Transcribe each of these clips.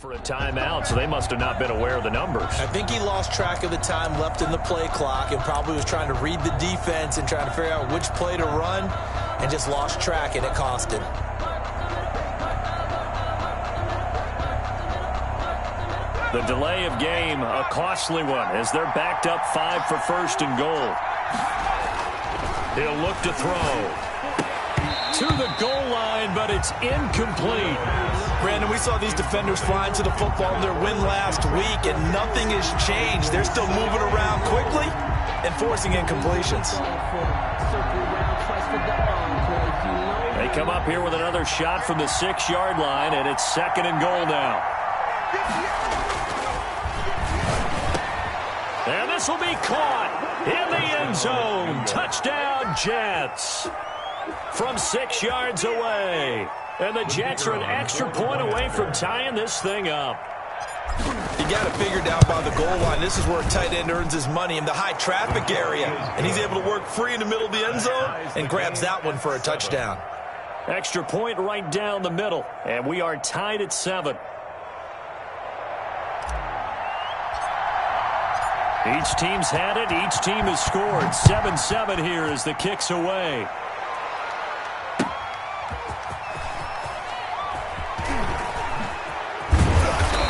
For a timeout, so they must have not been aware of the numbers. I think he lost track of the time left in the play clock and probably was trying to read the defense and trying to figure out which play to run and just lost track, and it cost him. The delay of game, a costly one, as they're backed up 5 for first and goal. He'll look to throw. To the goal line, but it's incomplete. Brandon, we saw these defenders flying to the football in their win last week, and nothing has changed. They're still moving around quickly and forcing incompletions. They come up here with another shot from the 6-yard line, and it's 2nd and goal now. And this will be caught in the end zone. Touchdown, Jets. From 6 yards away. And the Jets are an extra point away from tying this thing up. You got to figure down by the goal line. This is where a tight end earns his money in the high traffic area. And he's able to work free in the middle of the end zone and grabs that one for a touchdown. Extra point right down the middle. And we are tied at 7. Each team's had it. Each team has scored. 7-7 here as the kick's away.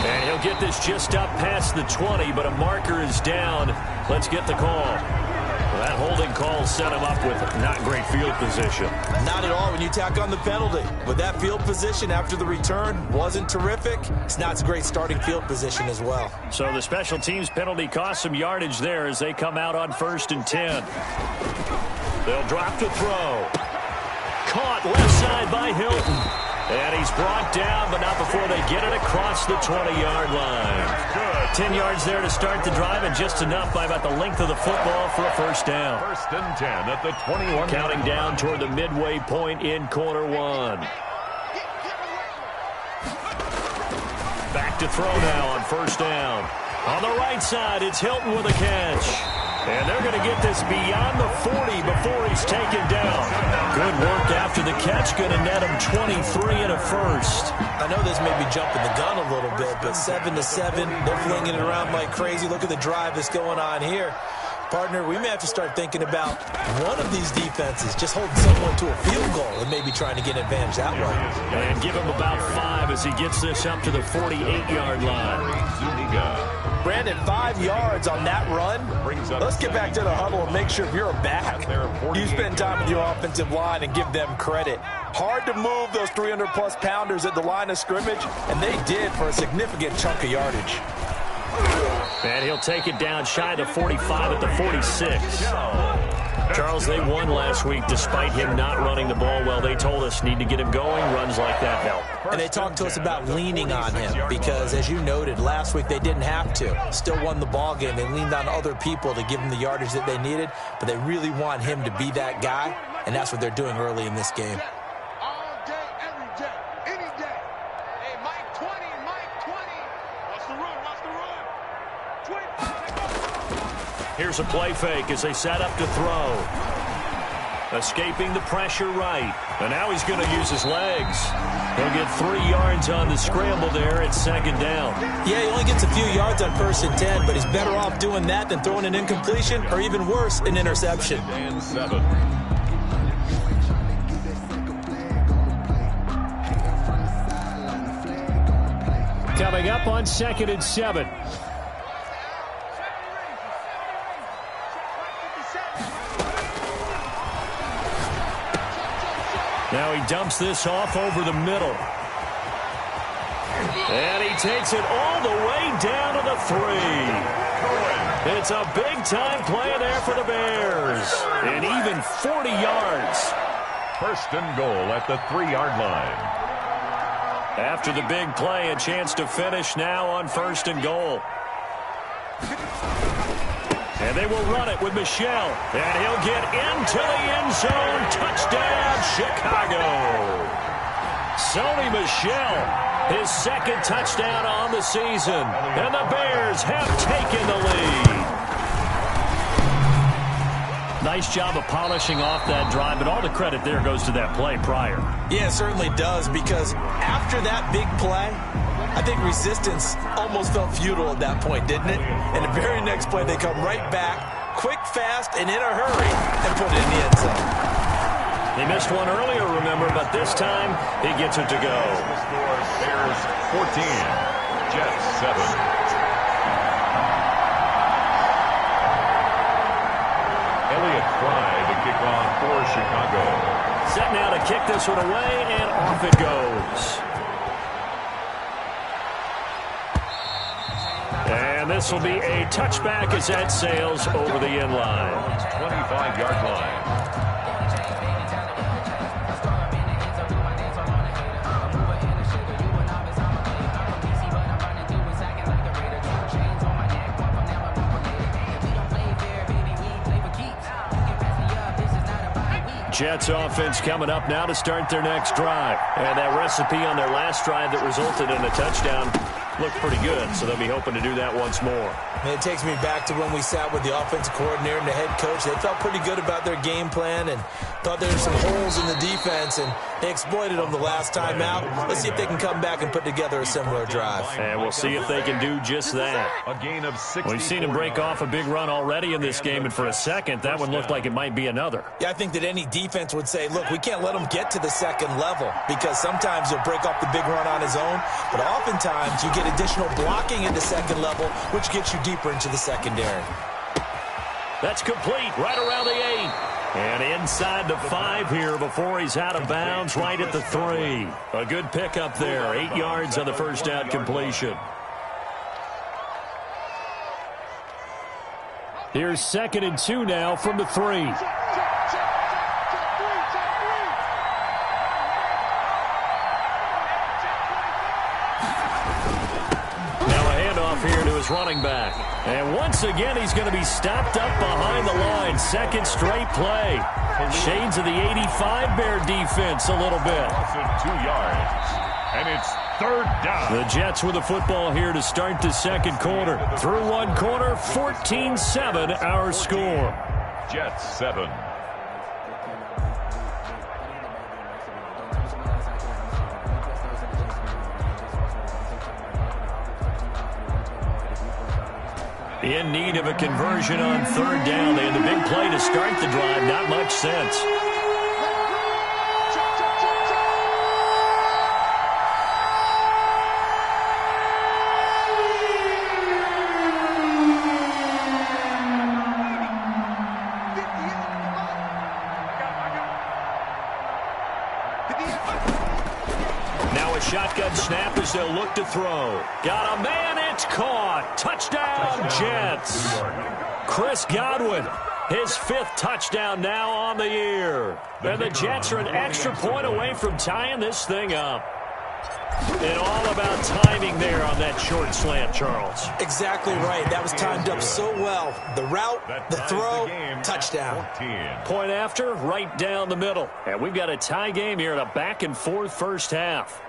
And he'll get this just up past the 20, but a marker is down. Let's get the call. Well, that holding call set him up with not great field position. Not at all when you tack on the penalty. But that field position after the return wasn't terrific. It's not a great starting field position as well. So the special teams penalty cost some yardage there as they come out on 1st and 10. They'll drop to throw. Caught left side by Hilton. And he's brought down, but not before they get it across the 20-yard line. Good. 10 yards there to start the drive, and just enough by about the length of the football for a first down. 1st and 10 at the 21. Counting down toward the midway point in quarter 1. Back to throw now on 1st down. On the right side, it's Hilton with a catch. And they're going to get this beyond the 40 before he's taken down. Good work after the catch. Going to net him 23 and a first. I know this may be jumping the gun a little bit, but 7-7, they're flinging it around like crazy. Look at the drive that's going on here. Partner, we may have to start thinking about one of these defenses just holding someone to a field goal and maybe trying to get an advantage that way. And give him about 5 as he gets this up to the 48-yard line. Brandon, 5 yards on that run. Let's get back to the huddle and make sure if you're a back, you spend time with your offensive line and give them credit. Hard to move those 300-plus pounders at the line of scrimmage, and they did for a significant chunk of yardage. And he'll take it down shy of the 45 at the 46. Charles, they won last week despite him not running the ball well. They told us need to get him going. Runs like that help. And they talked to us about leaning on him because, as you noted, last week they didn't have to. Still won the ball game. They leaned on other people to give them the yardage that they needed, but they really want him to be that guy, and that's what they're doing early in this game. Here's a play fake as they set up to throw. Escaping the pressure right. And now he's going to use his legs. He'll get 3 yards on the scramble there at 2nd down. Yeah, he only gets a few yards on 1st and 10, but he's better off doing that than throwing an incompletion or even worse, an interception. And 7. Coming up on 2nd and 7. Now he dumps this off over the middle. And he takes it all the way down to the 3. It's a big-time play there for the Bears. And even 40 yards. 1st and goal at the 3-yard line. After the big play, a chance to finish now on 1st and goal. And they will run it with Michel. And he'll get into the end zone. Touchdown, Chicago. Sony Michel, his 2nd touchdown on the season. And the Bears have taken the lead. Nice job of polishing off that drive, but all the credit there goes to that play prior. Yeah, it certainly does, because after that big play, I think resistance almost felt futile at that point, didn't it? And the very next play, they come right back, quick, fast, and in a hurry, and put it in the end zone. They missed one earlier, remember, but this time he gets it to go. Bears 14, Jets 7. Elliott Fry to kick off for Chicago. Set now to kick this one away, and off it goes. And this will be a touchback as that sails over the end line. 25-yard line. Jets offense coming up now to start their next drive. And that recipe on their last drive that resulted in a touchdown looked pretty good, so they'll be hoping to do that once more. And it takes me back to when we sat with the offensive coordinator and the head coach. They felt pretty good about their game plan and thought there were some holes in the defense, and they exploited them the last time out. Let's see if they can come back and put together a similar drive. And we'll see if they can do just that. A gain of 60. We've seen him break off a big run already in this game, and for a second, that one looked like it might be another. Yeah, I think that any defense would say, look, we can't let him get to the second level, because sometimes he'll break off the big run on his own, but oftentimes you get additional blocking at the second level, which gets you deeper into the secondary. That's complete right around the 8. And inside the 5 here before he's out of bounds, right at the 3. A good pickup there, 8 yards on the first down completion. Here's 2nd and 2 now from the 3. Here to his running back. And once again, he's going to be stopped up behind the line. Second straight play. Shades of the 85 Bear defense a little bit. 2 yards. And it's 3rd down. The Jets with the football here to start the second quarter. Through one quarter, 14-7 our score. Jets 7. In need of a conversion on 3rd down. They had the big play to start the drive. Not much sense. Now a shotgun snap as they'll look to throw. Got a man. It's caught. Touchdown, Jets. Chris Godwin, his 5th touchdown now on the year. And the Jets are an extra point away from tying this thing up. And all about timing there on that short slant, Charles. Exactly right. That was timed up so well. The route, the throw, touchdown. Point after, right down the middle. And we've got a tie game here in a back-and-forth first half.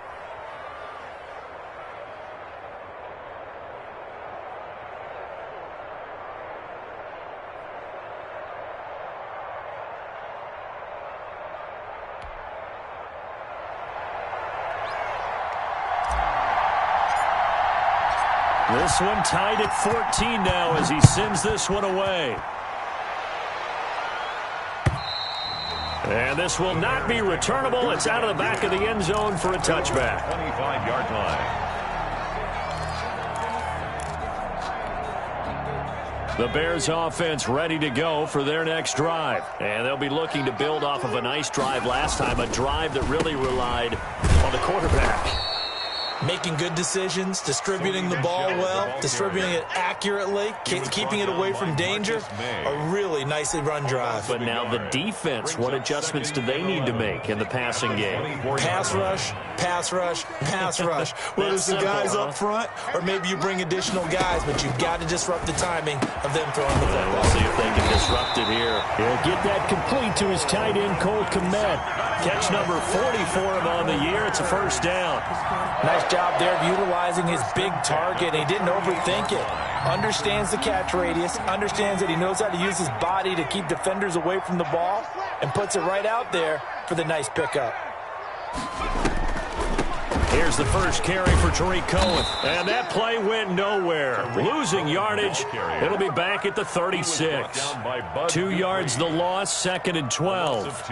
This one tied at 14 now as he sends this one away. And this will not be returnable. It's out of the back of the end zone for a touchback. 25-yard line. The Bears offense ready to go for their next drive. And they'll be looking to build off of a nice drive last time, a drive that really relied on the quarterback. Making good decisions, distributing the ball well, distributing it accurately, keeping it away from danger. A really nicely run drive. But now the defense, what adjustments do they need to make in the passing game? Pass rush, pass rush, pass rush. Whether it's the guys up front or maybe you bring additional guys, but you've got to disrupt the timing of them throwing the football. We'll see if they can disrupt it here. He'll get that complete to his tight end, Cole Kmet. Catch number 40 for him on the year. It's a first down. Nice job there of utilizing his big target. He didn't overthink it. Understands the catch radius, understands that he knows how to use his body to keep defenders away from the ball, and puts it right out there for the nice pickup. Here's the first carry for Tarik Cohen. And that play went nowhere. Losing yardage. It'll be back at the 36. 2 yards the loss, 2nd and 12.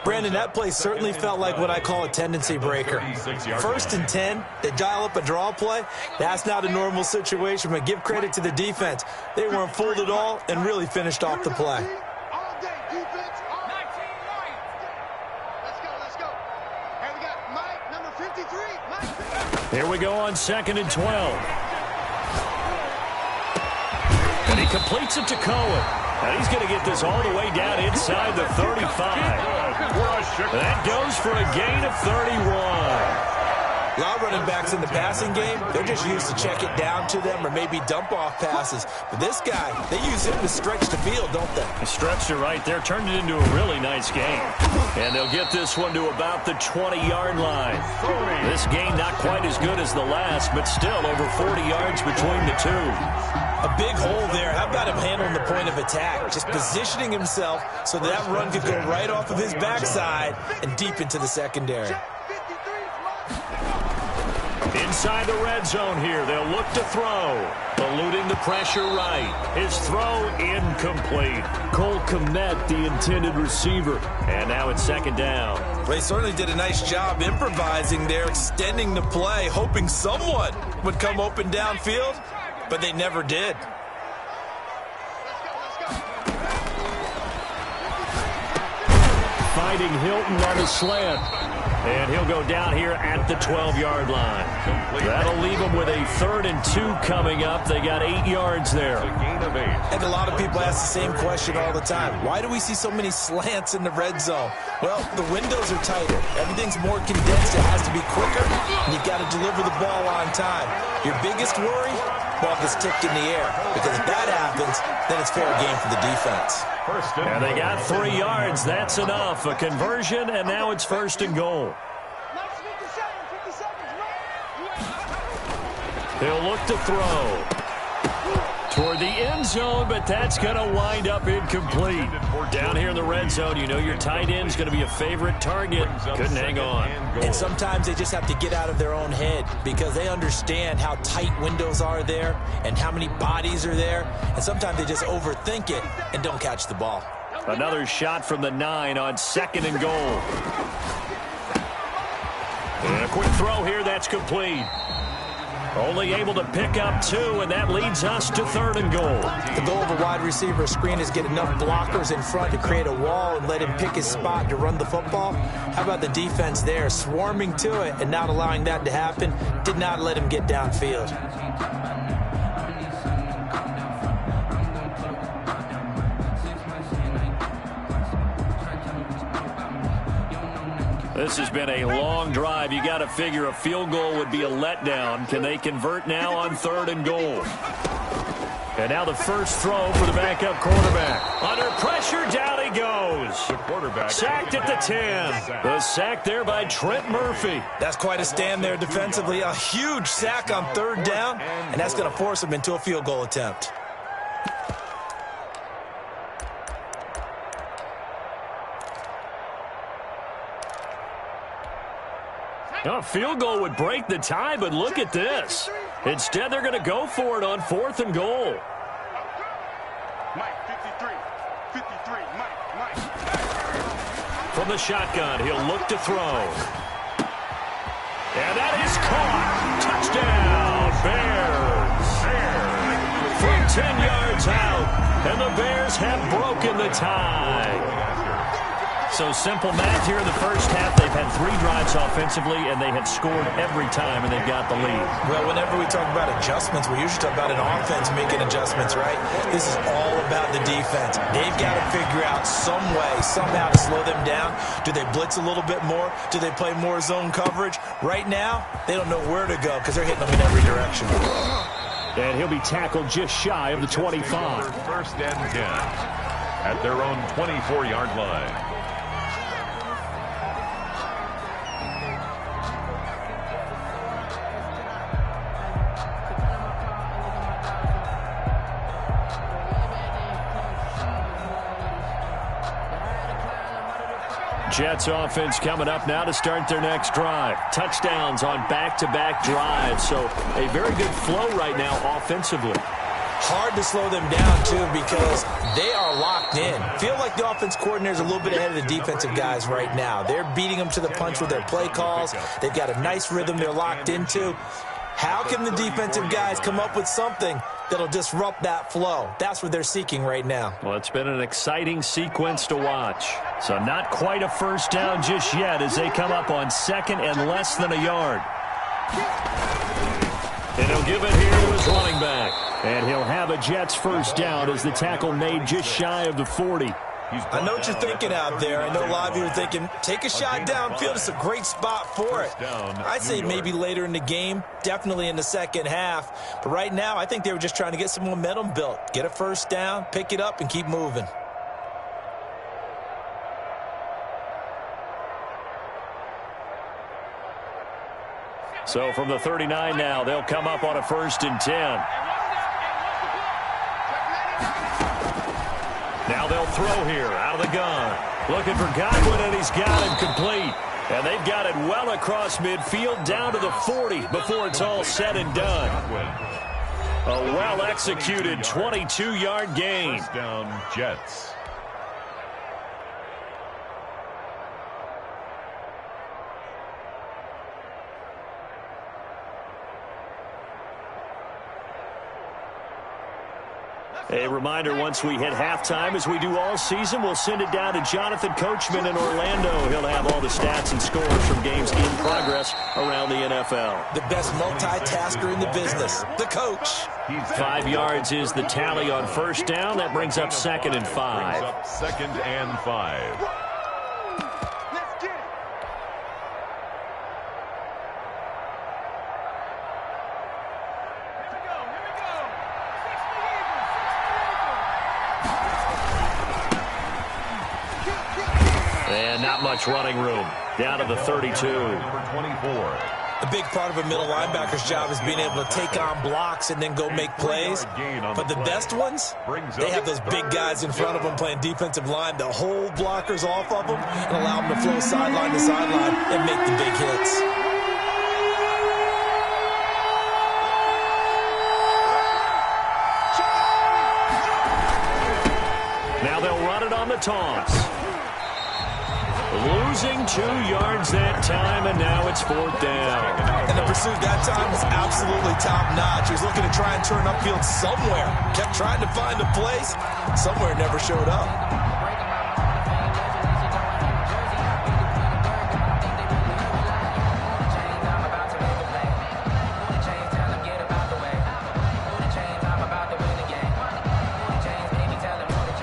Brandon, that play certainly felt like what I call a tendency breaker. 1st and 10, they dial up a draw play. That's not a normal situation, but give credit to the defense. They weren't fooled at all and really finished off the play. Here we go on 2nd and 12. And he completes it to Cohen. And he's going to get this all the way down inside the 35. That goes for a gain of 31. A lot of running backs in the passing game, they're just used to check it down to them or maybe dump off passes. But this guy, they use him to stretch the field, don't they? He stretched it right there, turned it into a really nice game. And they'll get this one to about the 20-yard line. This game not quite as good as the last, but still over 40 yards between the two. A big hole there. How about him handling the point of attack? Just positioning himself so that run could go right off of his backside and deep into the secondary. Inside the red zone here, they'll look to throw. Eluding the pressure right. His throw incomplete. Cole Kmet, the intended receiver. And now it's 2nd down. They certainly did a nice job improvising there, extending the play, hoping someone would come open downfield, but they never did. Finding Hilton on the slant. And he'll go down here at the 12-yard line. That'll leave them with a 3rd and 2 coming up. They got 8 yards there. And a lot of people ask the same question all the time. Why do we see so many slants in the red zone? Well, the windows are tighter. Everything's more condensed. It has to be quicker. And you've got to deliver the ball on time. Your biggest worry? Ball gets tipped in the air. Because if that happens, then it's fair game for the defense. And they got 3 yards. That's enough. A conversion, and now it's 1st and goal. He'll look to throw toward the end zone, but that's going to wind up incomplete. Down here in the red zone, you know your tight end's going to be a favorite target. Couldn't hang on. And sometimes they just have to get out of their own head because they understand how tight windows are there and how many bodies are there. And sometimes they just overthink it and don't catch the ball. Another shot from the 9 on 2nd and goal. And a quick throw here, that's complete. Only able to pick up 2, and that leads us to 3rd and goal. The goal of a wide receiver screen is get enough blockers in front to create a wall and let him pick his spot to run the football. How about the defense there, swarming to it and not allowing that to happen? Did not let him get downfield. This has been a long drive. You got to figure a field goal would be a letdown. Can they convert now on 3rd and goal? And now the first throw for the backup quarterback. Under pressure, down he goes. The quarterback sacked at the 10. The sack there by Trent Murphy. That's quite a stand there defensively. A huge sack on 3rd down, and that's going to force him into a field goal attempt. A field goal would break the tie, but look at this. Instead, they're going to go for it on 4th and goal. From the shotgun, he'll look to throw. And that is caught. Touchdown, Bears. From 10 yards out, and the Bears have broken the tie. So simple math here in the first half. They've had 3 drives offensively, and they have scored every time, and they've got the lead. Well, whenever we talk about adjustments, we usually talk about an offense making adjustments, right? This is all about the defense. They've got to figure out some way, somehow to slow them down. Do they blitz a little bit more? Do they play more zone coverage? Right now, they don't know where to go because they're hitting them in every direction. And he'll be tackled just shy of the 25. 1st and 10 at their own 24-yard line. Jets offense coming up now to start their next drive. Touchdowns on back-to-back drives. So a very good flow right now offensively. Hard to slow them down, too, because they are locked in. Feel like the offense coordinator is a little bit ahead of the defensive guys right now. They're beating them to the punch with their play calls. They've got a nice rhythm they're locked into. How can the defensive guys come up with something that'll disrupt that flow? That's what they're seeking right now. Well, it's been an exciting sequence to watch. So not quite a first down just yet as they come up on second and less than a yard. And he'll give it here to his running back. And he'll have a Jets first down as the tackle made just shy of the 40. I know what you're thinking out there. I know a lot of you are thinking, take a shot downfield. It's a great spot for it. I'd say maybe later in the game, definitely in the second half. But right now, I think they were just trying to get some momentum built. Get a first down, pick it up, and keep moving. So from the 39 now, they'll come up on a 1st and 10. Now they'll throw here out of the gun. Looking for Godwin, and he's got him complete. And they've got it well across midfield down to the 40 before it's all said and done. A well-executed 22-yard gain. First down, Jets. A reminder, once we hit halftime, as we do all season, we'll send it down to Jonathan Coachman in Orlando. He'll have all the stats and scores from games in progress around the NFL. The best multitasker in the business, the coach. 5 yards is the tally on first down. That brings up 2nd and 5. Brings up 2nd and 5. And not much running room. Down to the 32. Number 24. A big part of a middle linebacker's job is being able to take on blocks and then go make plays. But the best ones, they have those big guys in front of them playing defensive line to hold blockers off of them and allow them to flow sideline to sideline and make the big hits. Now they'll run it on the toss. Losing 2 yards that time, and now it's 4th down. And the pursuit that time was absolutely top-notch. He was looking to try and turn upfield somewhere. Kept trying to find a place. Somewhere never showed up.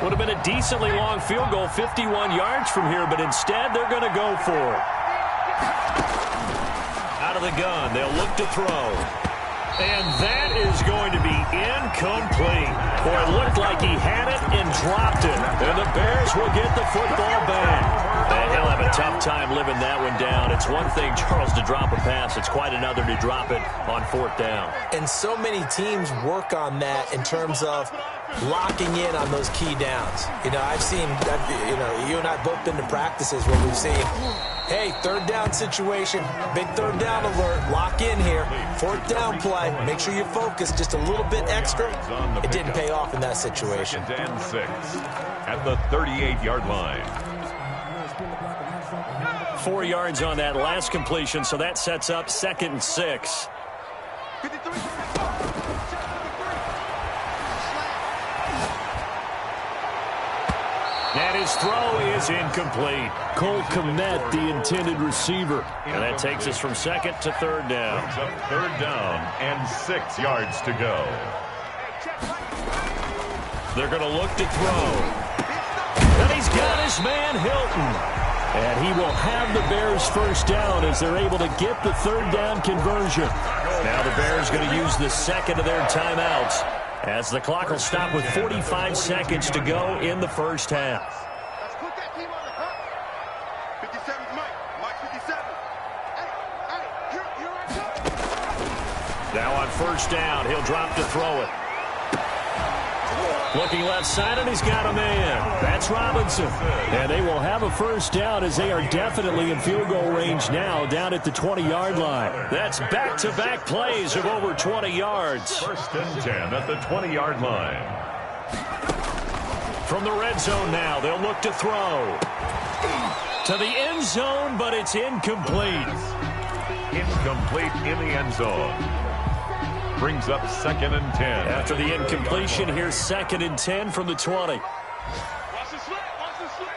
Would have been a decently long field goal, 51 yards from here, but instead they're going to go for it. Out of the gun, they'll look to throw. And that is going to be incomplete. Boy, it looked like he had it and dropped it. And the Bears will get the football back. And he'll have a tough time living that one down. It's one thing, Charles, to drop a pass. It's quite another to drop it on 4th down. And so many teams work on that in terms of locking in on those key downs. You know, I've seen, you and I both been to practices where we've seen, hey, 3rd down situation, big 3rd down alert, lock in here, 4th down play, make sure you're focused just a little bit extra. It didn't pay off in that situation. 2nd and 6 at the 38-yard line. 4 yards on that last completion, so that sets up 2nd and 6. And his throw is incomplete. Cole Kmet, the intended receiver. And that takes us from 2nd to 3rd down. Brings up 3rd down and 6 yards to go. They're going to look to throw. And he's got his man, Hilton. And he will have the Bears first down as they're able to get the 3rd down conversion. Now the Bears going to use the 2nd of their timeouts as the clock will stop with 45 seconds to go in the first half. Let's put that team on the clock. 57's Mike 57. Hey, here I come. Now on first down, he'll drop to throw it. Looking left side, and he's got a man. That's Robinson. And they will have a first down as they are definitely in field goal range now down at the 20-yard line. That's back-to-back plays of over 20 yards. First and 10 at the 20-yard line. From the red zone now, they'll look to throw. To the end zone, but it's incomplete. Incomplete in the end zone. Brings up 2nd and 10. After the incompletion, here's 2nd and 10 from the 20. Watch the slip. Watch the slip.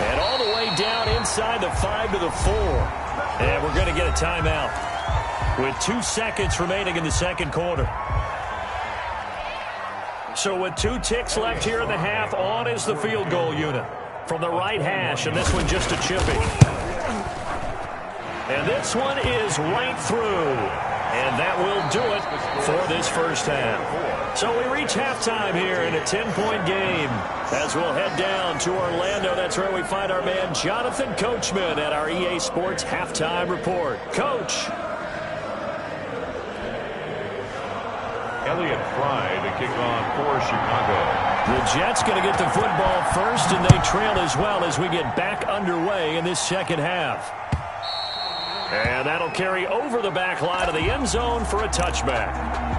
And all the way down inside the 5 to the 4. And we're going to get a timeout with 2 seconds remaining in the second quarter. So with 2 ticks left here in the half, on is the field goal unit from the right hash, and this one just a chippy. And this one is right through. And that will do it for this first half. So we reach halftime here in a 10-point game. As we'll head down to Orlando, that's where we find our man Jonathan Coachman at our EA Sports Halftime Report. Coach. Elliott Fry to kick off for Chicago. The Jets going to get the football first, and they trail as well as we get back underway in this second half. And that'll carry over the back line of the end zone for a touchback.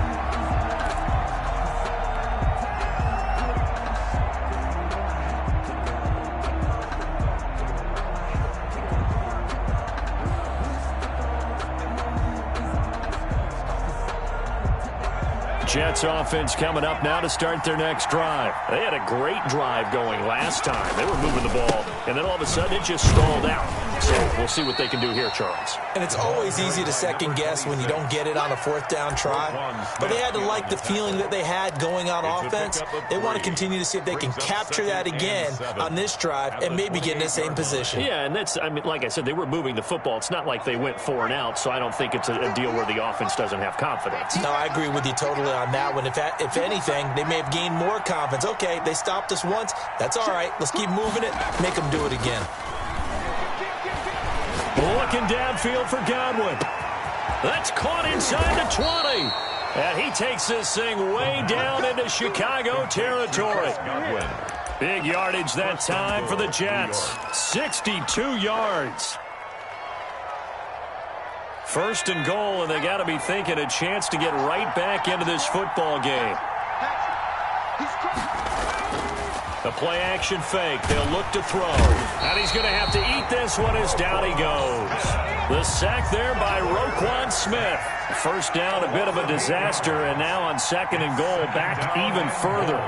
Jets offense coming up now to start their next drive. They had a great drive going last time. They were moving the ball, and then all of a sudden it just stalled out. So we'll see what they can do here, Charles. And it's always easy to second guess when you don't get it on a 4th down try. But they had to like the feeling that they had going on offense. They want to continue to see if they can capture that again on this drive and maybe get in the same position. Yeah, and that's, I mean, like I said, they were moving the football. It's not like they went 4 and out, so I don't think it's a deal where the offense doesn't have confidence. No, I agree with you totally on that one. If anything, they may have gained more confidence. Okay, they stopped us once. That's all right. Let's keep moving it. Make them do it again. Looking downfield for Godwin. That's caught inside the 20. And he takes this thing way down into Chicago territory. Big yardage that time for the Jets. 62 yards. First and goal, and they got to be thinking a chance to get right back into this football game. The play action fake. They'll look to throw. And he's going to have to eat this one as down he goes. The sack there by Roquan Smith. First down, a bit of a disaster, and now on 2nd and goal, back even further.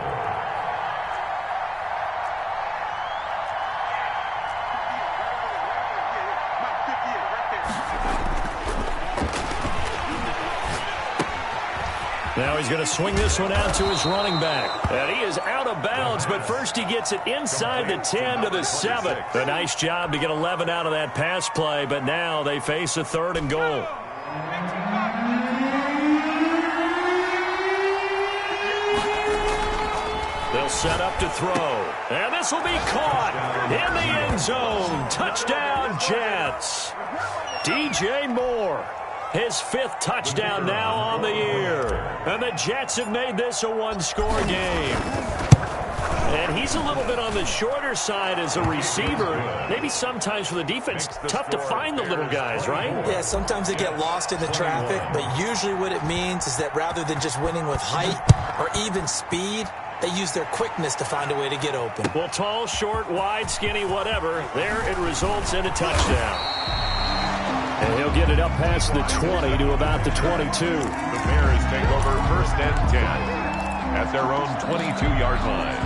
Now he's going to swing this one out to his running back. And he is out of bounds, but first he gets it inside the 10 to the 7. A nice job to get 11 out of that pass play, but now they face a 3rd and goal. They'll set up to throw. And this will be caught in the end zone. Touchdown, Jets. DJ Moore. His 5th touchdown now on the year. And the Jets have made this a one-score game. And he's a little bit on the shorter side as a receiver. Maybe sometimes for the defense, tough to find the little guys, right? Yeah, sometimes they get lost in the traffic, but usually what it means is that rather than just winning with height or even speed, they use their quickness to find a way to get open. Well, tall, short, wide, skinny, whatever, there it results in a touchdown. And he'll get it up past the 20 to about the 22. The Bears take over 1st and 10 at their own 22-yard line.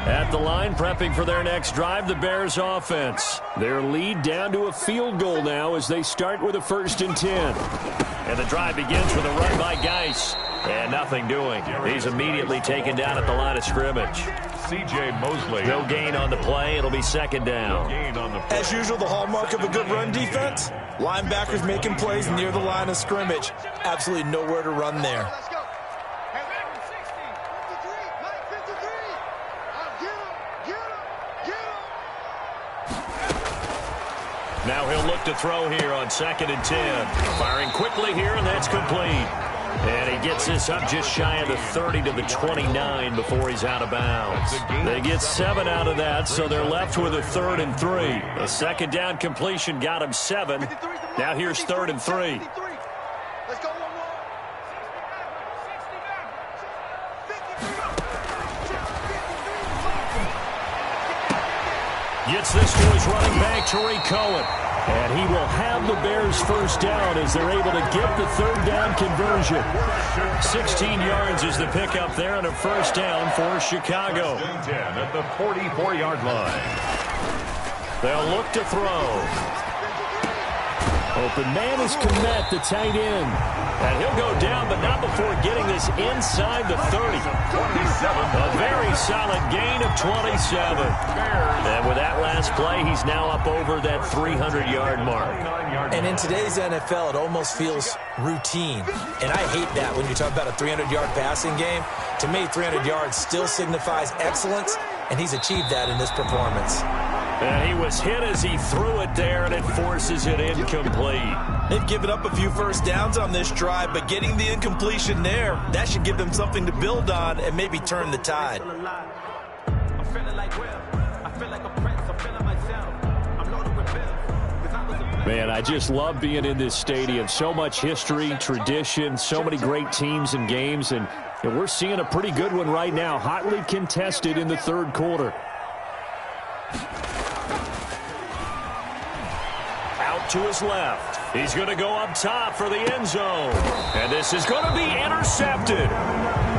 At the line, prepping for their next drive, the Bears offense. Their lead down to a field goal now as they start with a 1st and 10. And the drive begins with a run by Geis. And nothing doing. He's immediately taken down at the line of scrimmage. C.J. Mosley. No gain on the play. It'll be 2nd down. As usual, the hallmark of a good run defense, linebackers making plays near the line of scrimmage. Absolutely nowhere to run there. Let's go. Hey, 53, Mike 53. Get him. Now he'll look to throw here on 2nd and 10. Firing quickly here, and that's complete. And he gets this up just shy of the 30 to the 29 before he's out of bounds. They get 7 out of that, so they're left with a 3rd and 3. A 2nd down completion got him 7. Now here's 3rd and 3. Let's go. Gets this to his running back, Tariq Cohen. And he will have the Bears first down as they're able to get the 3rd down conversion. 16 yards is the pickup there and a first down for Chicago. 10 at the 44-yard line. They'll look to throw. Open man is Kmet, the tight end. And he'll go down, but not before getting this inside the 30. 27. A very solid gain of 27. And with that last play, he's now up over that 300-yard mark. And in today's NFL, it almost feels routine. And I hate that when you talk about a 300-yard passing game. To me, 300 yards still signifies excellence, and he's achieved that in this performance. And he was hit as he threw it there, and it forces it incomplete. They've given up a few first downs on this drive, but getting the incompletion there, that should give them something to build on and maybe turn the tide. Man, I just love being in this stadium. So much history, tradition, so many great teams and games, and we're seeing a pretty good one right now, hotly contested in the 3rd quarter. Out to his left. He's going to go up top for the end zone. And this is going to be intercepted.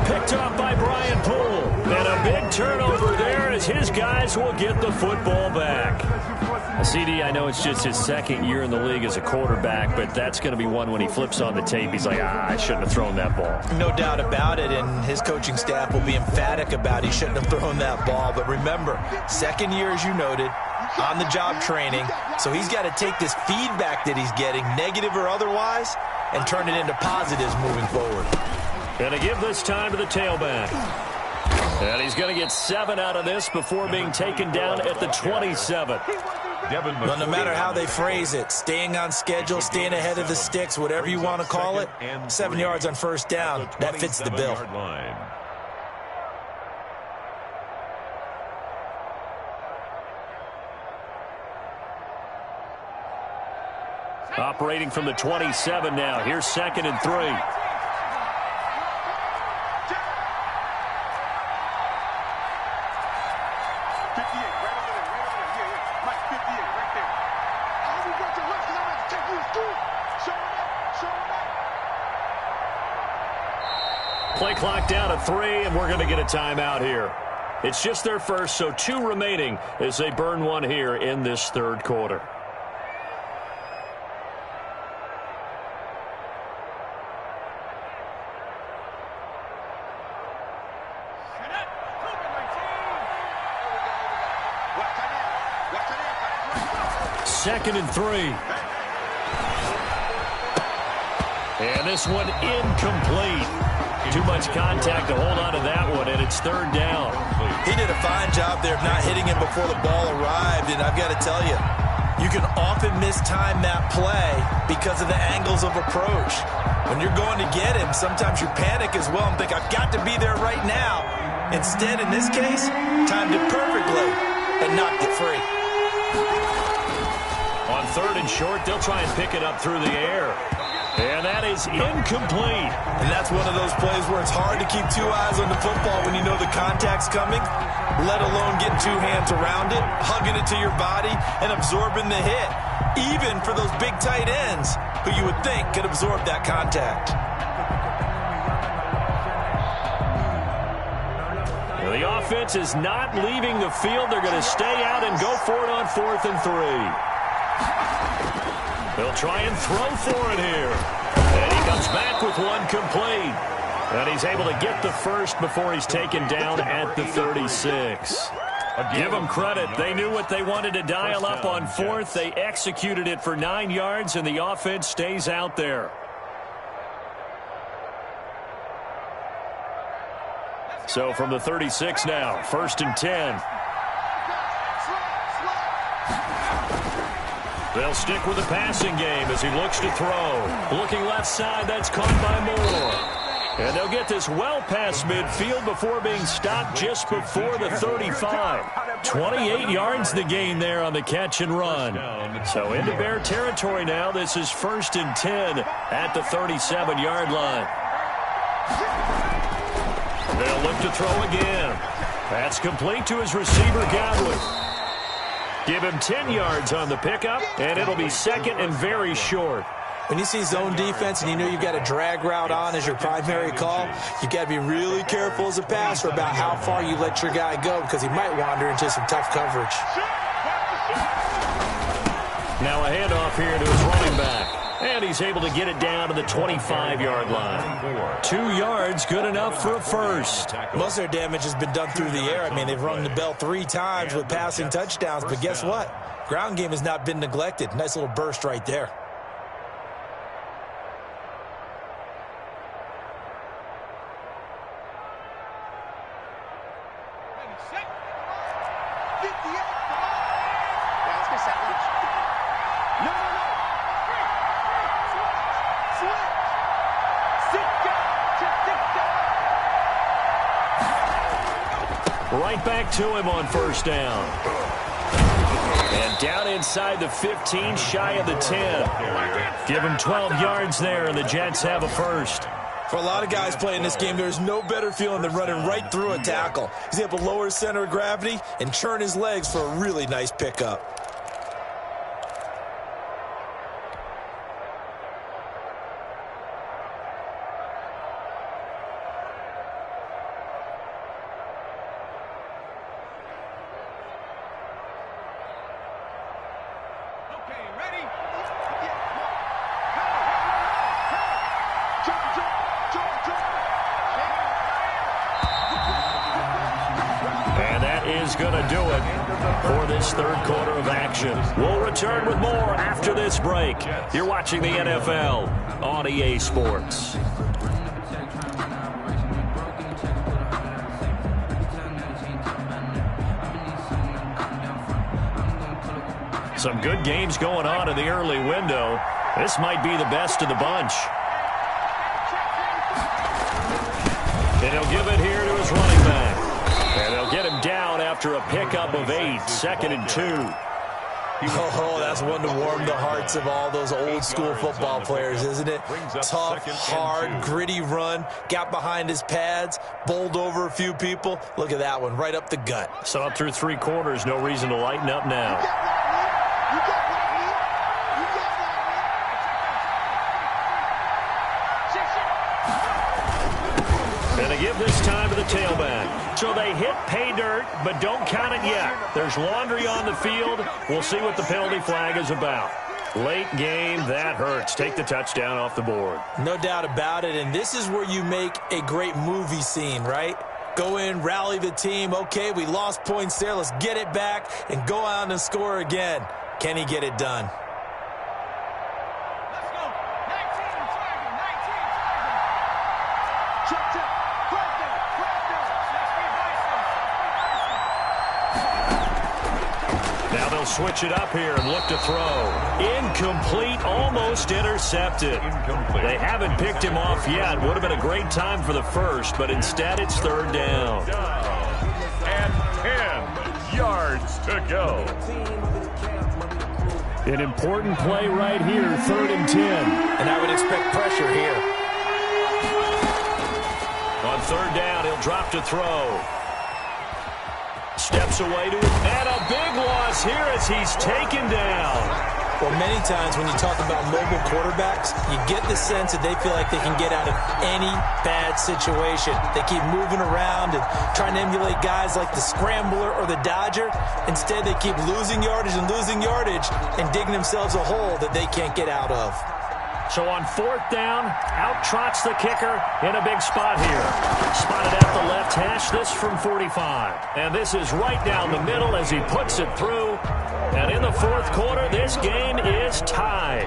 Picked up by Brian Poole. And a big turnover there as his guys will get the football back. CD, I know it's just his 2nd year in the league as a quarterback, but that's going to be one when he flips on the tape. He's like, I shouldn't have thrown that ball. No doubt about it, and his coaching staff will be emphatic about he shouldn't have thrown that ball. But remember, 2nd year, as you noted, on-the-job training. So he's got to take this feedback that he's getting, negative or otherwise, and turn it into positives moving forward. Going to give this time to the tailback. And he's going to get 7 out of this before being taken down at the 27. Well, no matter how they phrase it, staying on schedule, staying ahead of the sticks, whatever you want to call it, 7 yards on first down, that fits the bill. Operating from the 27 now. Here's 2nd and 3. Play clock down to 3, and we're going to get a timeout here. It's just their first, so 2 remaining as they burn one here in this 3rd quarter. Second and 3. And this one incomplete. Too much contact to hold on to that one, and it's 3rd down. He did a fine job there of not hitting him before the ball arrived, and I've got to tell you, you can often mistime that play because of the angles of approach. When you're going to get him, sometimes you panic as well and think, I've got to be there right now. Instead, in this case, timed it perfectly and knocked it free. On 3rd and short, they'll try and pick it up through the air. And that is incomplete. And that's one of those plays where it's hard to keep 2 eyes on the football when you know the contact's coming, let alone getting 2 hands around it, hugging it to your body, and absorbing the hit, even for those big tight ends who you would think could absorb that contact. The offense is not leaving the field. They're going to stay out and go for it on 4th and 3. They'll try and throw for it here. And he comes back with one complete. And he's able to get the first before he's taken down at the 36. Give them credit. They knew what they wanted to dial up on 4th. They executed it for 9 yards, and the offense stays out there. So from the 36 now, 1st and 10. They'll stick with the passing game as he looks to throw. Looking left side, that's caught by Moore. And they'll get this well past midfield before being stopped just before the 35. 28 yards the gain there on the catch and run. So into Bear territory now. This is 1st and 10 at the 37-yard line. They'll look to throw again. That's complete to his receiver, Godwin. Give him 10 yards on the pickup, and it'll be 2nd and very short. When you see zone defense and you know you've got a drag route on as your primary call, you've got to be really careful as a passer about how far you let your guy go because he might wander into some tough coverage. Now a handoff here to his running back. And he's able to get it down to the 25-yard line. 2 yards, good enough for a first. Most of their damage has been done through the air. I mean, they've rung the bell 3 times with passing touchdowns, but guess what? Ground game has not been neglected. Nice little burst right there. Right back to him on first down. And down inside the 15, shy of the 10. Give him 12 yards there, and the Jets have a first. For a lot of guys playing this game, there's no better feeling than running right through a tackle. He's able to lower his center of gravity and churn his legs for a really nice pickup. Going to do it for this third quarter of action. We'll return with more after this break. You're watching the NFL on EA Sports. Some good games going on in the early window. This might be the best of the bunch. And he'll give it here to his running back. And they'll get him down after a pickup of 8, 2nd and 2. Oh, that's one to warm the hearts of all those old school football players, isn't it? Tough, hard, gritty run, got behind his pads, bowled over a few people. Look at that one, right up the gut. So up through 3 quarters, no reason to lighten up now. And they give this time to the tailback. So they hit pay dirt, but don't count it yet. There's laundry on the field. We'll see what the penalty flag is about. Late game, that hurts. Take the touchdown off the board. No doubt about it, and this is where you make a great movie scene, right? Go in, rally the team. Okay, we lost points there. Let's get it back and go out and score again. Can he get it done? Switch it up here and look to throw. Incomplete, almost intercepted. They haven't picked him off yet. Would have been a great time for the first, but instead it's 3rd down. And 10 yards to go. An important play right here, 3rd and 10. And I would expect pressure here. On 3rd down, he'll drop to throw. Steps away to it, and a big loss here as he's taken down. Well, many times when you talk about mobile quarterbacks, you get the sense that they feel like they can get out of any bad situation. They keep moving around and trying to emulate guys like the Scrambler or the Dodger. Instead, they keep losing yardage and digging themselves a hole that they can't get out of. So on 4th down, out trots the kicker in a big spot here. Spotted at the left hash, this from 45. And this is right down the middle as he puts it through. And in the 4th quarter, this game is tied.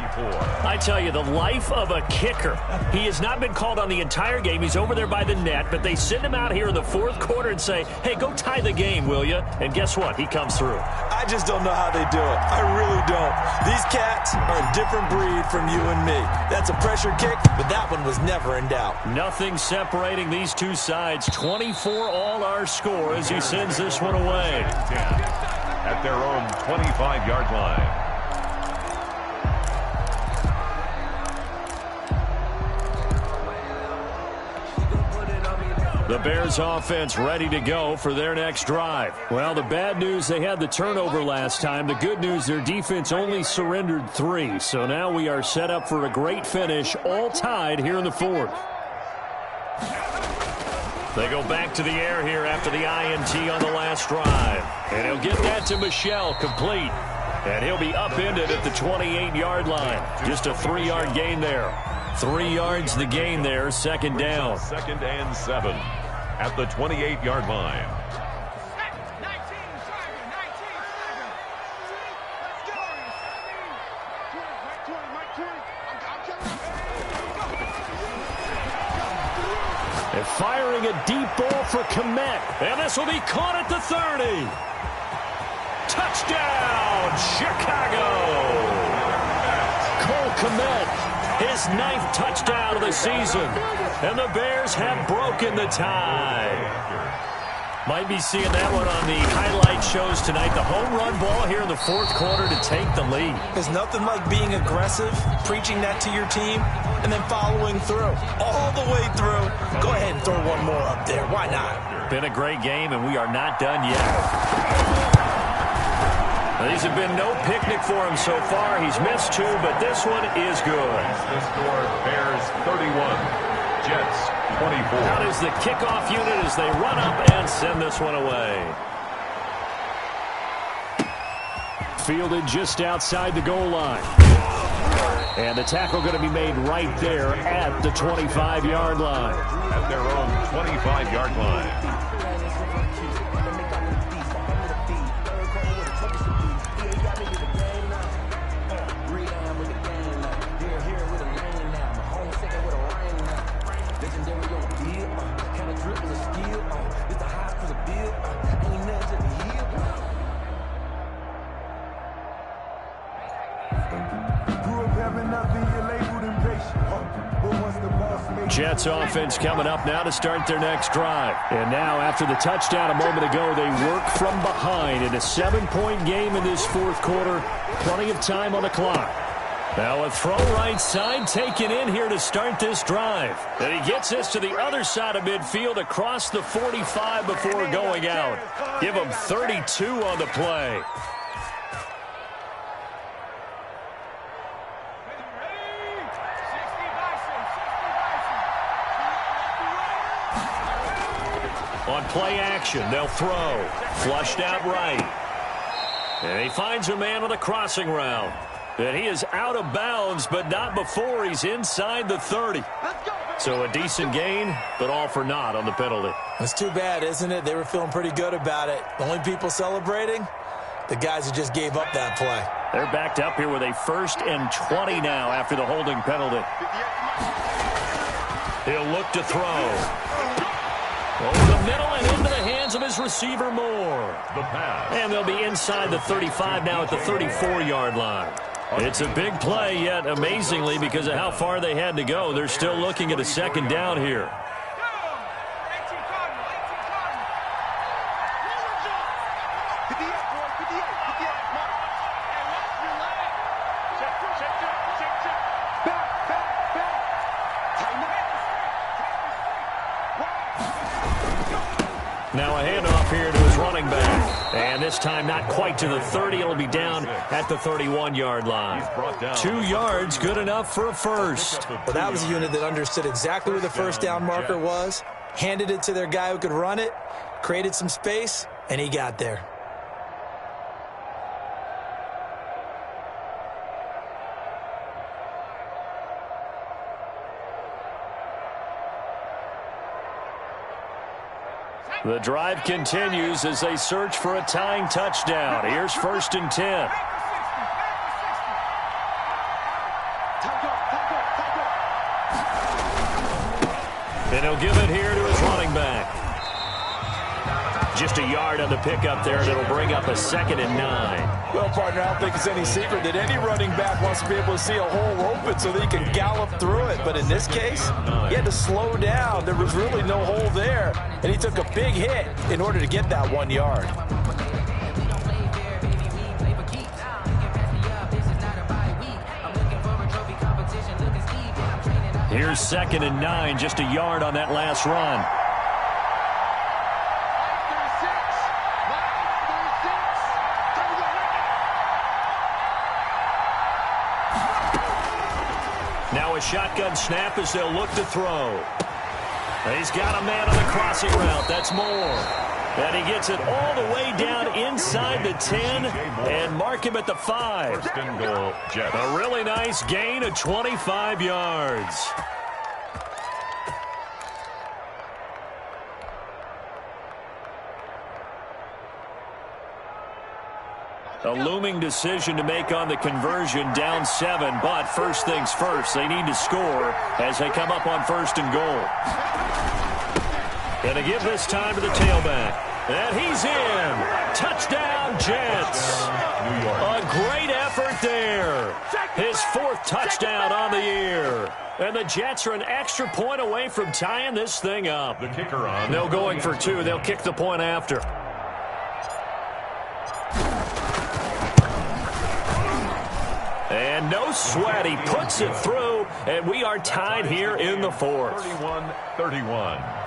I tell you, the life of a kicker. He has not been called on the entire game. He's over there by the net, but they send him out here in the 4th quarter and say, hey, go tie the game, will you? And guess what? He comes through. I just don't know how they do it. I really don't. These cats are a different breed from you and me. That's a pressure kick, but that one was never in doubt. Nothing separating these two sides. 24 all our score as he sends this one away. At their own 25-yard line. The Bears offense ready to go for their next drive. Well, the bad news, they had the turnover last time. The good news, their defense only surrendered 3. So now we are set up for a great finish, all tied here in the 4th. They go back to the air here after the INT on the last drive. And he'll get that to Michel, complete. And he'll be upended at the 28-yard line. Just a 3-yard gain there. 3 yards the gain there, 2nd down. 2nd and 7 at the 28-yard line. And firing a deep ball for Kmet. And this will be caught at the 30. Touchdown, Chicago! Cole Kmet, his 9th touchdown of the season. And the Bears have broken the tie. Might be seeing that one on the highlight shows tonight. The home run ball here in the 4th quarter to take the lead. There's nothing like being aggressive, preaching that to your team, and then following through. All the way through. Go ahead and throw one more up there. Why not? Been a great game, and we are not done yet. These have been no picnic for him so far. He's missed 2, but this one is good. The score, Bears 31. Jets 24. Out is the kickoff unit as they run up and send this one away. Fielded just outside the goal line. And the tackle going to be made right there at the 25-yard line. At their own 25-yard line. Jets offense coming up now to start their next drive. And now after the touchdown a moment ago, they work from behind in a 7-point game in this 4th quarter. Plenty of time on the clock. Now a throw right side taken in here to start this drive. And he gets this to the other side of midfield across the 45 before going out. Give him 32 on the play. On play action, they'll throw. Flushed out right. And he finds a man on the crossing route. And he is out of bounds, but not before he's inside the 30. So a decent gain, but all for naught on the penalty. It's too bad, isn't it? They were feeling pretty good about it. The only people celebrating, the guys who just gave up that play. They're backed up here with a 1st and 20 now after the holding penalty. He'll look to throw. Over the middle and into the hands of his receiver Moore. The pass. And they'll be inside the 35 now at the 34-yard line. It's a big play, yet amazingly, because of how far they had to go, they're still looking at a 2nd down here. Now a handoff here to his running back. And this time not quite to the 30. It'll be down at the 31-yard line. 2 yards, good enough for a first. Well, that was a unit that understood exactly where the first down marker was, handed it to their guy who could run it, created some space, and he got there. The drive continues as they search for a tying touchdown. Here's 1st and 10. And he'll give it here to his running back. Just a yard on the pickup there, and it'll bring up a 2nd and 9. Well, partner, I don't think it's any secret that any running back wants to be able to see a hole open so that he can gallop through it. But in this case, he had to slow down. There was really no hole there, and he took a big hit in order to get that 1 yard. Here's 2nd and 9, just a yard on that last run. Now a shotgun snap as they'll look to throw. He's got a man on the crossing route. That's Moore. And he gets it all the way down inside the 10 and mark him at the 5. 1st and goal, Jets. A really nice gain of 25 yards. A looming decision to make on the conversion, down 7, but first things first, they need to score as they come up on 1st and goal. Going to give this time to the tailback. And he's in. Touchdown, Jets. New York. A great effort there. His 4th touchdown on the year. And the Jets are an extra point away from tying this thing up. The kicker on. No going for 2. They'll kick the point after. And no sweat. He puts it through, and we are tied here in the 4th. 31-31.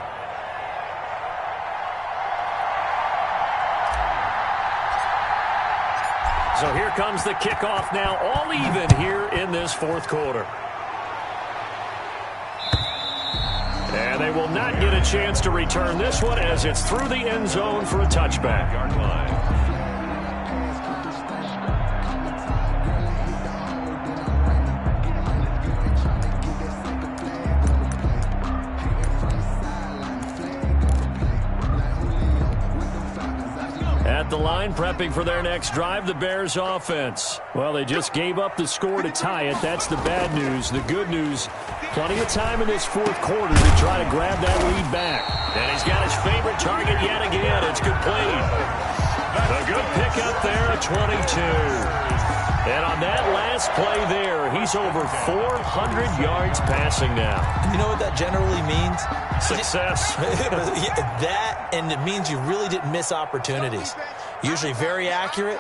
So here comes the kickoff now, all even here in this 4th quarter. And they will not get a chance to return this one as it's through the end zone for a touchback. Yard line. At the line, prepping for their next drive, the Bears offense. Well, they just gave up the score to tie it. That's the bad news. The good news, plenty of time in this 4th quarter to try to grab that lead back. And he's got his favorite target yet again. It's complete. A good pickup there at 22. And on that last play there, he's over 400 yards passing now. You know what that generally means? Success. That, and it means you really didn't miss opportunities. Usually very accurate.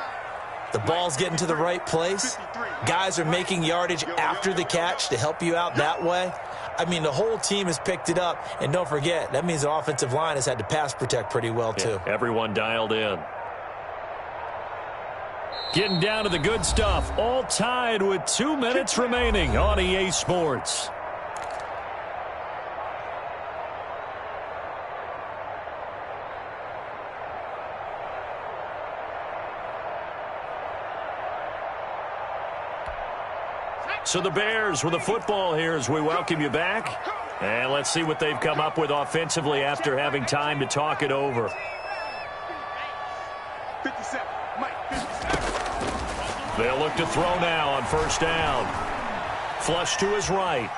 The ball's getting to the right place. Guys are making yardage after the catch to help you out that way. I mean, the whole team has picked it up. And don't forget, that means the offensive line has had to pass protect pretty well, too. Yeah, everyone dialed in. Getting down to the good stuff. All tied with 2 minutes remaining on EA Sports. So the Bears with the football here as we welcome you back. And let's see what they've come up with offensively after having time to talk it over. 57. Mike, 57. They'll look to throw now on 1st down. Flush to his right.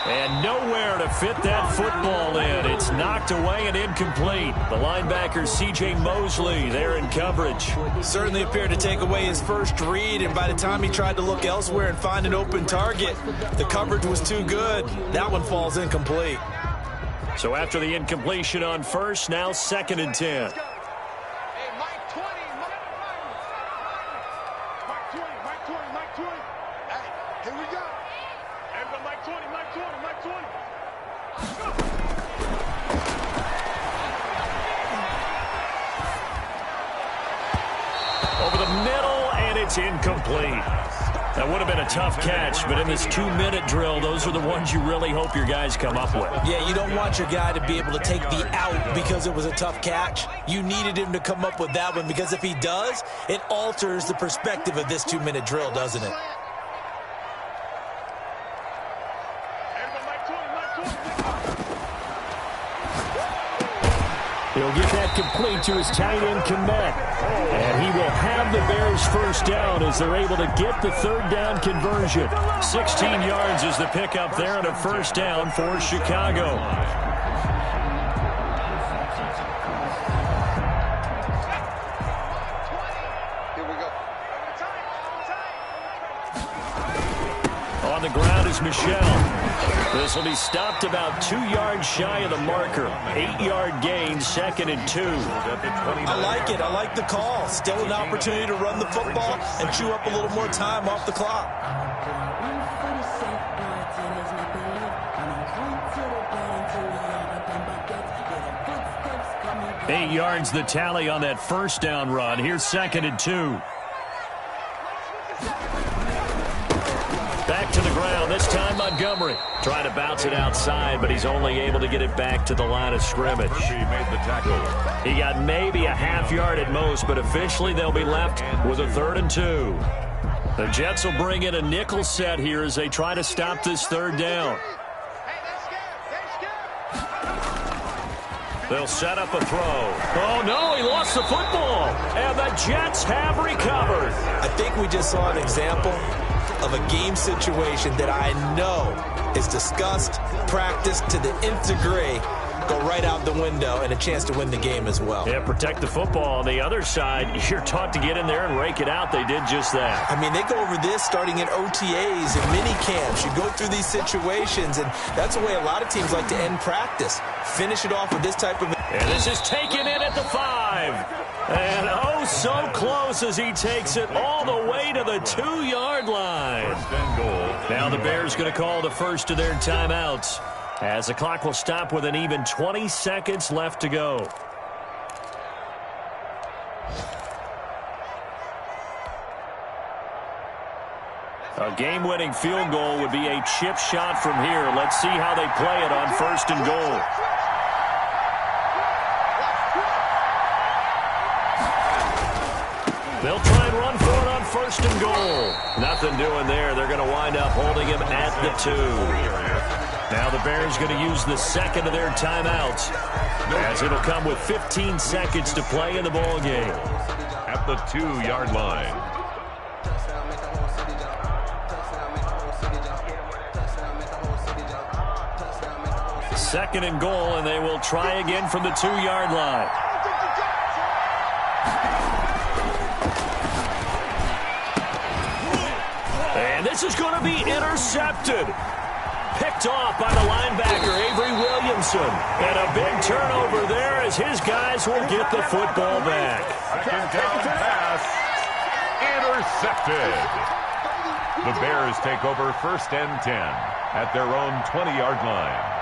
And nowhere to fit that football in. It's knocked away and incomplete. The linebacker, C.J. Mosley, there in coverage. Certainly appeared to take away his first read, and by the time he tried to look elsewhere and find an open target, the coverage was too good. That one falls incomplete. So after the incompletion on 1st, now 2nd and 10. Hey, Mike 20. Mike 20. Mike 20. Mike 20. Hey, here we go. Everybody, Mike 20. Mike 20. Mike 20. Over the middle, and it's incomplete. That would have been a tough catch, but in this 2-minute drill, those are the ones you really hope your guys come up with. Yeah, you don't want your guy to be able to take the out because it was a tough catch. You needed him to come up with that one, because if he does, it alters the perspective of this 2-minute drill, doesn't it? He'll get that complete to his tight end, Kmet. And he will have the Bears first down as they're able to get the third down conversion. 16 yards is the pickup there and a first down for Chicago. On the ground is Michel. This will be stopped about 2 yards shy of the marker. 8-yard gain, 2nd and 2. I like it. I like the call. Still an opportunity to run the football and chew up a little more time off the clock. Eight yards the tally on that first down run. Here's 2nd and 2. Back to the ground, this time Montgomery. Trying to bounce it outside, but he's only able to get it back to the line of scrimmage. Murphy made the tackle. He got maybe a half yard at most, but officially they'll be left with a 3rd and 2. The Jets will bring in a nickel set here as they try to stop this third down. They'll set up a throw. Oh, no, he lost the football. And the Jets have recovered. I think we just saw an example of a game situation that I know is discussed, practiced to the nth degree, go right out the window, and a chance to win the game as well. Yeah, protect the football. On the other side, you're taught to get in there and rake it out. They did just that. I mean, they go over this starting in OTAs and mini camps. You go through these situations, and that's the way a lot of teams like to end practice. Finish it off with this type of... And this is taken in at the 5. And oh, so close as he takes it all the way to the 2-yard line. Now the Bears going to call the first of their timeouts, as the clock will stop with an even 20 seconds left to go. A game-winning field goal would be a chip shot from here. Let's see how they play it on 1st and goal. They'll try and run for it on 1st and goal. Nothing doing there. They're going to wind up holding him at the 2. Now the Bears going to use the 2nd of their timeouts, as it'll come with 15 seconds to play in the ball game. At the 2-yard line. Second and goal, and they will try again from the 2-yard line. And this is going to be intercepted. Picked off by the linebacker, Avery Williamson. And a big turnover there as his guys will get the football back. Second down pass. Intercepted. The Bears take over 1st and 10 at their own 20-yard line.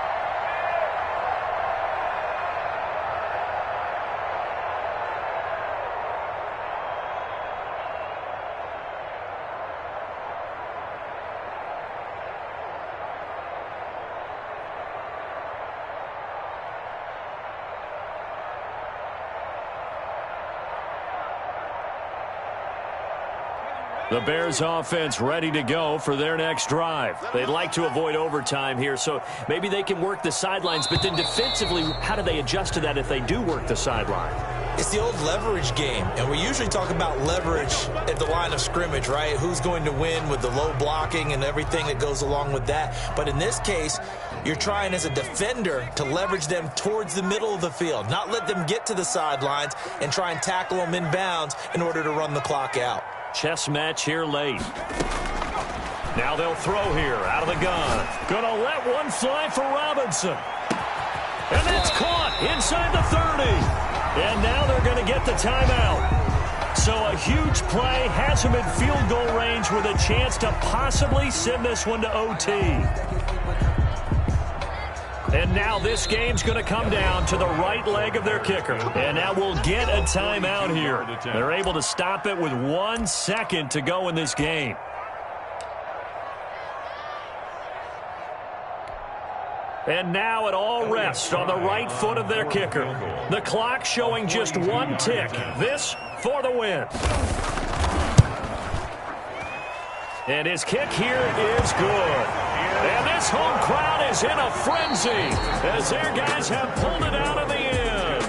The Bears offense ready to go for their next drive. They'd like to avoid overtime here, so maybe they can work the sidelines, but then defensively, how do they adjust to that if they do work the sideline? It's the old leverage game, and we usually talk about leverage at the line of scrimmage, right? Who's going to win with the low blocking and everything that goes along with that. But in this case, you're trying as a defender to leverage them towards the middle of the field, not let them get to the sidelines and try and tackle them in bounds in order to run the clock out. Chess match here late. Now they'll throw here out of the gun. Gonna let one fly for Robinson. And that's caught inside the 30. And now they're going to get the timeout. So a huge play has him in field goal range with a chance to possibly send this one to OT. And now this game's going to come down to the right leg of their kicker. And now we'll get a timeout here. They're able to stop it with 1 second to go in this game. And now it all rests on the right foot of their kicker. The clock showing just 1 tick. This for the win. And his kick here is good. And this home crowd is in a frenzy as their guys have pulled it out of the end.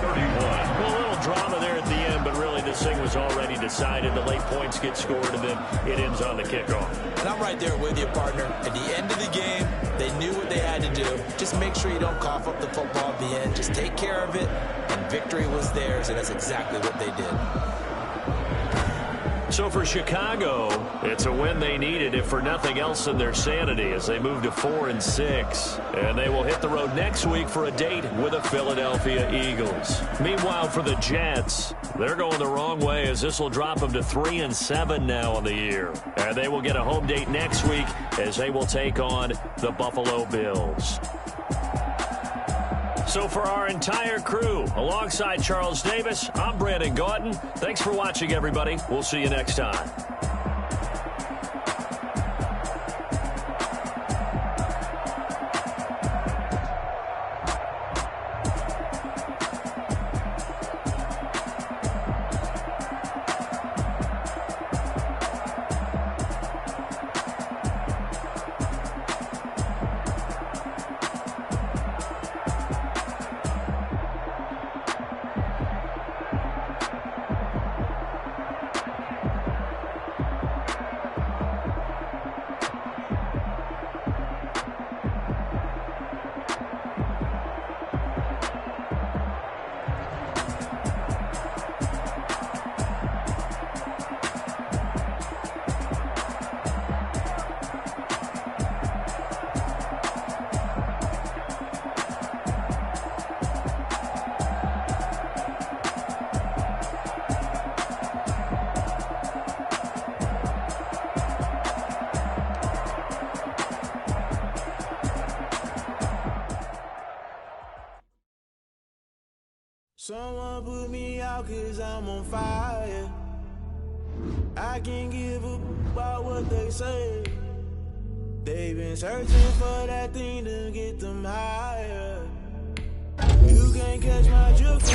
31. Well, a little drama there at the end, but really this thing was already decided. The late points get scored, and then it ends on the kickoff. And I'm right there with you, partner. At the end of the game, they knew what they had to do. Just make sure you don't cough up the football at the end. Just take care of it, and victory was theirs, and that's exactly what they did. So for Chicago, it's a win they needed, if for nothing else than their sanity, as they move to 4-6. And they will hit the road next week for a date with the Philadelphia Eagles. Meanwhile, for the Jets, they're going the wrong way, as this will drop them to 3-7 now on the year. And they will get a home date next week as they will take on the Buffalo Bills. So for our entire crew, alongside Charles Davis, I'm Brandon Gaudin. Thanks for watching, everybody. We'll see you next time. Someone put me out 'cause I'm on fire. I can't give a about what they say. They've been searching for that thing to get them higher. You can't catch my drift.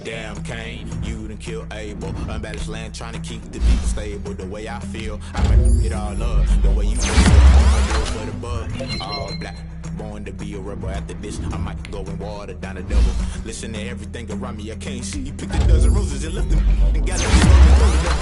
Damn, Kane, you done killed Abel. Unbalanced land, trying to keep the people stable. The way I feel, I might it all up. The way you feel, I might do it for the bug. All black, born to be a rebel. After this, I might go and water down the devil. Listen to everything around me, I can't see. Picked a dozen roses and left them and got it.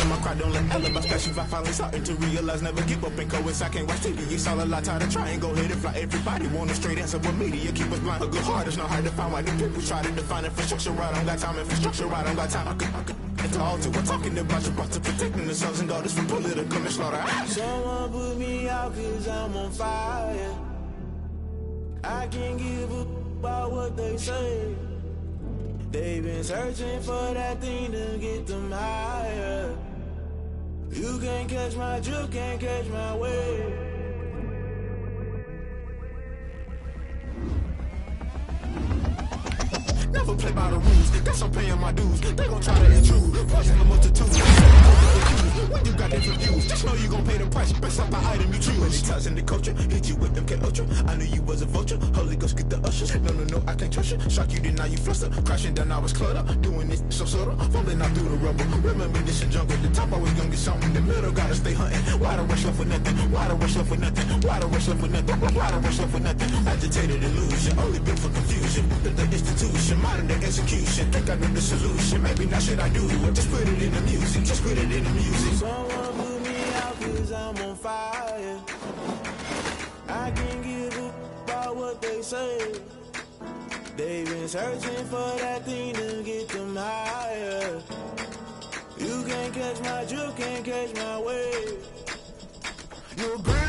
My cry don't let alibi special. If I finally starting to realize, never give up and coincide. I can't watch TV, it's all a lot. Tired of trying, go ahead and fly. Everybody want a straight answer, but media keep us blind. A good heart is not hard to find. Why the people try to define infrastructure right? I don't got time, infrastructure right? I don't got time. I could into all to. We're talking about you, about to protecting the sons and daughters from political and slaughter. Someone put me out 'cause I'm on fire. I can't give a about what they say. They've been searching for that thing to get them higher. You can't catch my drift, can't catch my wave. Never play by the rules, guess I'm paying my dues. They gon' try to intrude, poison the multitude. When you got different views, just know you gon' pay the price. Best up the item you choose. Many times in the culture, hit you with them K Ultra. I knew you was a vulture. Holy Ghost get the ushers. No, I can't trust you. Shock you, then now you fluster. Crashing down, I was cluttered. Doing this so subtle, falling out through the rubble. Remember this in jungle. The top always gonna get something. In the middle, gotta stay hunting. Why the rush left for nothing? Why the rush left for nothing? Why the rush left for nothing? Why the rush left for nothing? Agitated illusion, only built for confusion. The institution, modern day execution. Think I know the solution. Maybe not should I do it? Just put it in the music. Just put it in the music. Someone put me out 'cause I'm on fire. I can't give a about what they say. They've been searching for that thing to get them higher. You can't catch my drift, can't catch my wave. You're great.